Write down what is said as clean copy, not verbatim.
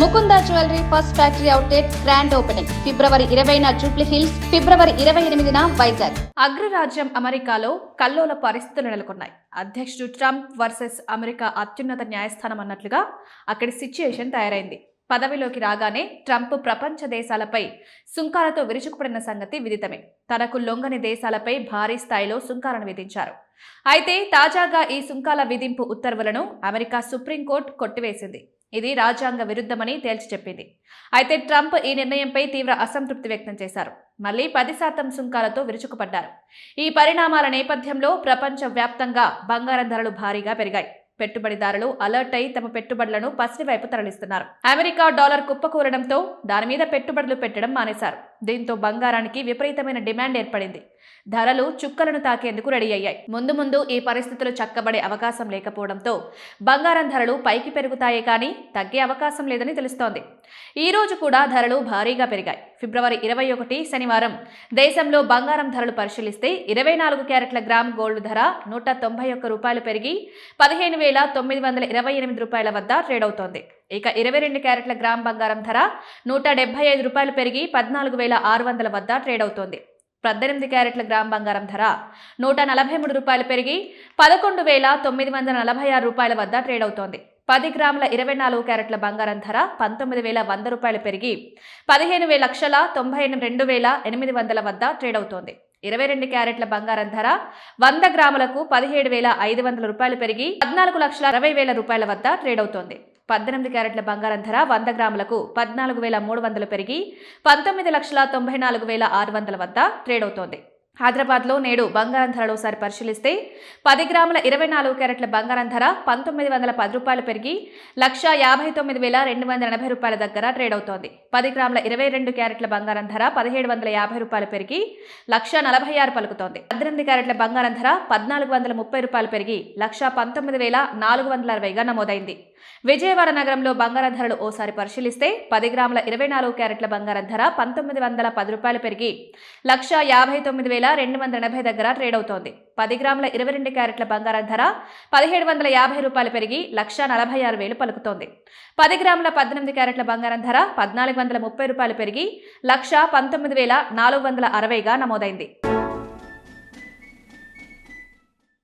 Mukunda jewellery first factory outlet grand opening ఫిబ్రవరి 20న జూబ్లీ హిల్స్, ఫిబ్రవరి 28న వైజాగ్. అగ్రరాజ్యం అమెరికాలో కల్లోల పరిస్థితులు నెలకొన్నాయి. అధ్యక్షుడు ట్రంప్ వర్సెస్ అమెరికా అత్యున్నత న్యాయస్థానం అన్నట్లుగా అక్కడి సిచ్యుయేషన్ తయారైంది. పదవిలోకి రాగానే ట్రంప్ ప్రపంచ దేశాలపై సుంకాలతో విరుచుకుపడిన సంగతి విదితమే. తనకు లొంగని దేశాలపై భారీ స్థాయిలో సుంకాలను విధించారు. అయితే తాజాగా ఈ సుంకాల విధింపు ఉత్తర్వులను అమెరికా సుప్రీంకోర్టు కొట్టివేసింది. ఇది రాజ్యాంగ విరుద్ధమని తేల్చి చెప్పింది. అయితే ట్రంప్ ఈ నిర్ణయంపై తీవ్ర అసంతృప్తి వ్యక్తం చేశారు. మళ్లీ 10% సుంకాలతో విరుచుకుపడ్డారు. ఈ పరిణామాల నేపథ్యంలో ప్రపంచ వ్యాప్తంగా బంగారం ధరలు భారీగా పెరిగాయి. పెట్టుబడిదారులు అలర్ట్ అయి తమ పెట్టుబడులను పసిడి వైపు తరలిస్తున్నారు. అమెరికా డాలర్ కుప్పకూరడంతో దాని మీద పెట్టుబడులు పెట్టడం మానేశారు. దీంతో బంగారానికి విపరీతమైన డిమాండ్ ఏర్పడింది. ధరలు చుక్కలను తాకేందుకు రెడీ అయ్యాయి. ముందు ఈ పరిస్థితులు చక్కబడే అవకాశం లేకపోవడంతో బంగారం ధరలు పైకి పెరుగుతాయే కానీ తగ్గే అవకాశం లేదని తెలుస్తోంది. ఈ రోజు కూడా ధరలు భారీగా పెరిగాయి. ఫిబ్రవరి 21 శనివారం దేశంలో బంగారం ధరలు పరిశీలిస్తే 24 క్యారెట్ల గ్రామ్ గోల్డ్ ధర 191 రూపాయలు పెరిగి 15,928 రూపాయల వద్ద ట్రేడ్ అవుతోంది. ఇక 22 క్యారెట్ల గ్రామ్ బంగారం ధర 175 రూపాయలు పెరిగి 14,600 వద్ద ట్రేడ్ అవుతోంది. 18 క్యారెట్ల గ్రామ్ బంగారం ధర 143 రూపాయలు పెరిగి 11,946 రూపాయల వద్ద ట్రేడ్ అవుతోంది. 10 గ్రాముల 24 క్యారెట్ల బంగారం ధర 19,100 రూపాయలు పెరిగి 15,92,800 వద్ద ట్రేడ్ అవుతోంది. 22 క్యారెట్ల బంగారం ధర 100 గ్రాములకు 17,500 రూపాయలు పెరిగి 14,60,000 రూపాయల వద్ద ట్రేడ్ అవుతోంది. 18 క్యారెట్ల బంగారం ధర 100 గ్రాములకు 14,300 పెరిగి 19,94,600 వద్ద ట్రేడ్ అవుతోంది. హైదరాబాద్లో నేడు బంగారం ధరలు ఒకసారి పరిశీలిస్తే 10 గ్రాముల 24 క్యారెట్ల బంగారం ధర 1,910 రూపాయలు పెరిగి 1,59,280 రూపాయల దగ్గర ట్రేడ్ అవుతోంది. 10 గ్రాముల 22 క్యారెట్ల బంగారం ధర 1,750 రూపాయలు పెరిగి 1,46,000 పలుకుతోంది. 18 క్యారెట్ల బంగారం ధర 1,430 రూపాయలు పెరిగి 1,19,460గా నమోదైంది. విజయవాడ నగరంలో బంగారం ధరలు ఓసారి పరిశీలిస్తే 10 గ్రాముల 24 క్యారెట్ల బంగారం ధర 1,910 రూపాయలు పెరిగి 1,59,280 దగ్గర ట్రేడ్ అవుతోంది. 10 గ్రాముల 22 క్యారెట్ల బంగారం ధర 1,750 రూపాయలు పెరిగి 1,46,000 పలుకుతోంది. 10 గ్రాముల 18 క్యారెట్ల బంగారం ధర 1,430 రూపాయలు పెరిగి 1,19,460గా నమోదైంది.